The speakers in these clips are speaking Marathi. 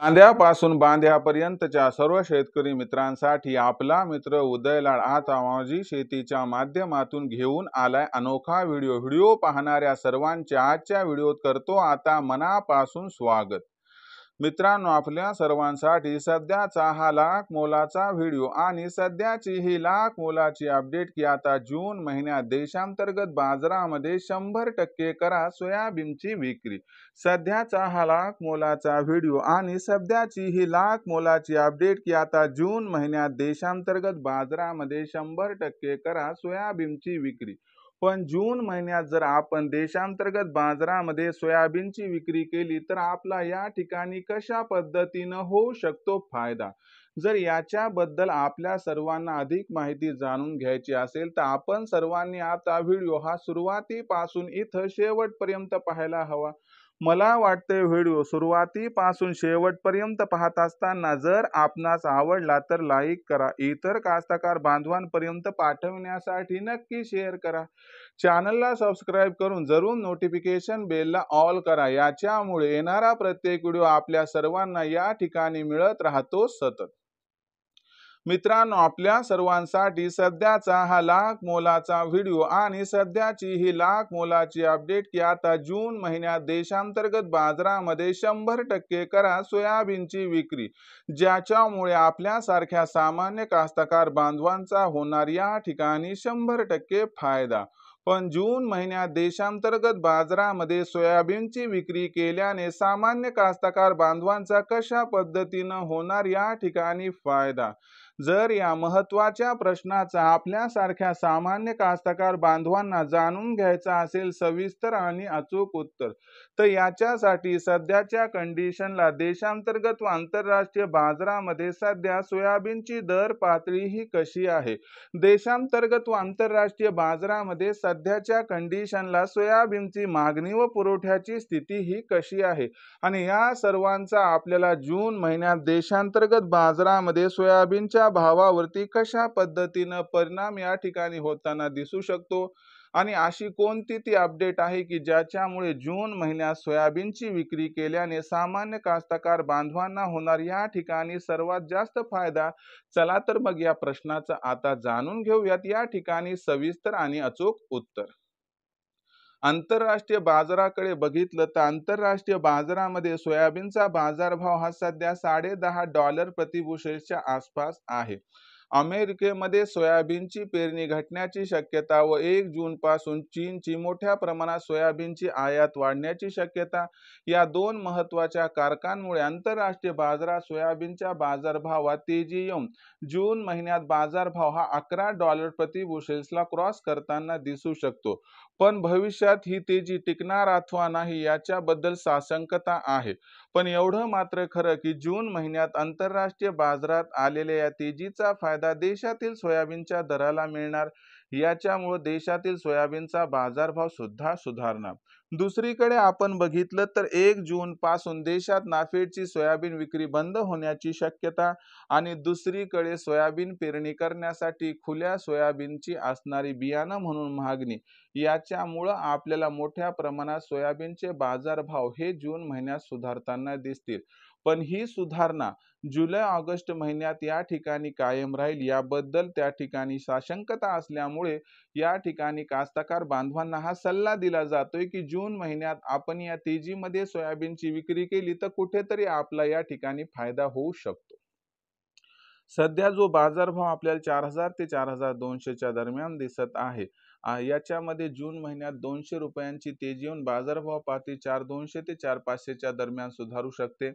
कांद्यापासून बांध्यापर्यंतच्या सर्व शेतकरी मित्रांसाठी आपला मित्र उदयलाड आता माझी शेतीच्या माध्यमातून घेऊन आलाय अनोखा व्हिडिओ पाहणाऱ्या सर्वांचे आजच्या व्हिडिओत करतो आता मनापासून स्वागत। मित्रांनो, आपल्या सर्वांसाठी सध्याचा हा लाख मोलाचा व्हिडिओ आणि सध्याची ही लाख मोलाची अपडेट की आता जून महिन्यात देशांतर्गत बाजारामध्ये 100% करा सोयाबीनची विक्री। सध्याचा हा लाख मोलाचा व्हिडिओ आणि सध्याची ही लाख मोलाची अपडेट की आता जून महिन्यात देशांतर्गत बाजारामध्ये 100% करा सोयाबीनची विक्री। पण जून महिन्यात जर आपण देशांतर्गत बाजारामध्ये सोयाबीनची विक्री केली तर आपला या ठिकाणी कशा पद्धतीने होऊ शकतो फायदा। जर याच्याबद्दल आपल्या सर्वांना अधिक माहिती जाणून घ्यायची असेल तर आपण सर्वांनी आता व्हिडिओ हा सुरुवातीपासून इथं शेवटपर्यंत पाहायला हवा। मला वाटते व्हिडिओ सुरुवातीपासून शेवटपर्यंत पाहत असताना जर आपणास आवडला तर लाईक करा, इतर कास्तकार बांधवांपर्यंत पाठवण्यासाठी नक्की शेअर करा, चॅनलला सबस्क्राइब करून जरूर नोटिफिकेशन बेलला ऑल करा, याच्यामुळे येणारा प्रत्येक व्हिडिओ आपल्या सर्वांना या ठिकाणी मिळत राहतो सतत। मित्रांनो, आपल्या सर्वांसाठी सध्याचा हा लाख मोलाचा व्हिडिओ आणि सध्याची ही लाख मोलाची अपडेट की आता जून महिन्यात देशांतर्गत बाजारामध्ये 100% करा सोयाबीनची विक्री, ज्याच्यामुळे आपल्यासारख्या सामान्य कास्तकार बांधवांचा होणार या ठिकाणी 100% फायदा। पण जून महिन्यात देशांतर्गत बाजारामध्ये सोयाबीनची विक्री केल्याने सामान्य कास्तकार बांधवांचा कशा पद्धतीने होणार या ठिकाणी फायदा। जर या महत्त्वाच्या प्रश्नाचा आपल्यासारख्या सामान्य कास्तकार बांधवांना जाणून घ्यायचा असेल सविस्तर आणि अचूक उत्तर, तर याच्यासाठी सध्याच्या कंडिशनला देशांतर्गत व आंतरराष्ट्रीय बाजारामध्ये सध्या सोयाबीनची दर पातळी ही कशी आहे, देशांतर्गत व आंतरराष्ट्रीय बाजारामध्ये सध्याच्या कंडिशनला सोयाबीनची मागणी व पुरवठ्याची स्थिती ही कशी आहे आणि या सर्वांचा आपल्याला जून महिन्यात देशांतर्गत बाजारामध्ये सोयाबीनच्या भावावरती कशा पद्धतीने परिणाम या ठिकाणी होताना दिसू शकतो आणि अशी कोणती ती अपडेट आहे की ज्याच्यामुळे जून महिन्यात सोयाबीनची विक्री केल्याने सामान्य कास्तकार बांधवांना होणार या ठिकाणी सर्वात जास्त फायदा। चला तर मग या प्रश्नाचं आता जाणून घेऊयात या ठिकाणी सविस्तर आणि अचूक उत्तर। आंतरराष्ट्रीय बाजाराकडे बघितलं तर आंतरराष्ट्रीय बाजारामध्ये सोयाबीनचा बाजारभाव हा सध्या $10.5 प्रतिबुशेलच्या आसपास आहे। अमेरिकेमध्ये सोयाबीनची पेरणी घटण्याची शक्यता व 1 जून पासून चीनची मोठ्या प्रमाणात सोयाबीनची आयात वाढण्याची शक्यता या दोन महत्त्वाच्या कारणांमुळे आंतरराष्ट्रीय बाजारात सोयाबीनच्या बाजारभावात तेजी येऊन जून महिन्यात बाजारभाव हा $11 प्रतिबुशेल्सला क्रॉस करताना दिसू शकतो। पण भविष्यात ही तेजी टिकणार अथवा नाही याच्याबद्दल साशंकता आहे। पण एवढं मात्र खरं की जून महिन्यात आंतरराष्ट्रीय बाजारात आलेल्या या तेजीचा फायदा देशातील सोयाबीनच्या दराला मिळणार, याच्यामुळे देशातील सोयाबीनचा बाजारभाव सुद्धा सुधारणार। दुसरीकडे आपण बघितलं तर 1 जून पासून देशात नाफेडची सोयाबीन विक्री बंद होण्याची शक्यता आणि दुसरीकडे सोयाबीन पेरणी करण्यासाठी खुल्या सोयाबीनची असणारी बियाणं म्हणून मागणी, याच्यामुळे आपल्याला मोठ्या प्रमाणात सोयाबीनचे बाजारभाव हे जून महिन्यात सुधारताना दिसतील। पण ही सुधारणा जुलै ऑगस्ट महिन्यात या ठिकाणी कायम राहील याबद्दल त्या ठिकाणी साशंकता असल्यामुळे या ठिकाणी कास्तकार बांधवांना हा सल्ला दिला जातोय की जून महिन्यात आपण या तेजीमध्ये सोयाबीनची विक्री केली तर कुठेतरी आपला या ठिकाणी फायदा होऊ शकतो। सध्या जो बाजारभाव आपल्याला 4000 ते 4200 च्या दरम्यान दिसत आहे, याच्यामध्ये जून महिन्यात 200 रुपयांची तेजी येऊन बाजारभाव पातळी 4200 ते 4500 च्या दरम्यान सुधारू शकते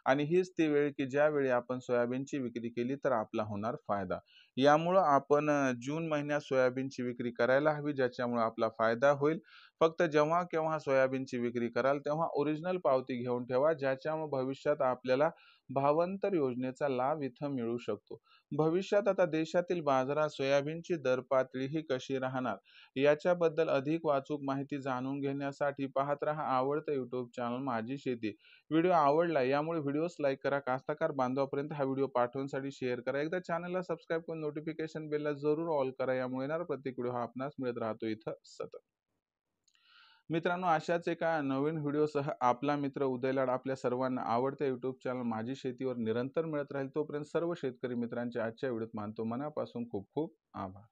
आणि हीच ती वेळ की ज्यावेळी आपण सोयाबीनची विक्री केली तर आपला होणार फायदा। यामुळे आपण जून महिन्यात सोयाबीनची विक्री करायला हवी, ज्याच्यामुळे आपला फायदा होईल। फक्त जेव्हा केव्हा सोयाबीनची विक्री कराल तेव्हा ओरिजिनल पावती घेऊन ठेवा, ज्याच्यामुळे भविष्यात आपल्याला भावांतर योजनेचा लाभ इथं मिळू शकतो। भविष्यात आता देशातील बाजारात सोयाबीनची दर पातळी ही कशी राहणार याच्याबद्दल अधिक वाचूक माहिती जाणून घेण्यासाठी पाहत रहा आवडतं YouTube चॅनल माझी शेती। व्हिडिओ आवडला यामुळे व्हिडिओस लाईक करा, कास्तकार बांधवापर्यंत हा व्हिडिओ पाठवण्यासाठी शेअर करा, एकदा चॅनलला सबस्क्राइब करून नोटिफिकेशन बेलला जरूर ऑल करा, यामुळे येणारा प्रत्येक व्हिडिओ हा आपणास मिळत राहतो इथं सतत। मित्रांनो, अशाच एका नवीन व्हिडिओसह आपला मित्र उदय लाड आपल्या सर्वांना आवडत्या यूट्यूब चॅनल माझी शेतीवर निरंतर मिळत राहील. तोपर्यंत सर्व शेतकरी मित्रांचे आजच्या व्हिडिओत मानतो मनापासून खूप खूप आभार.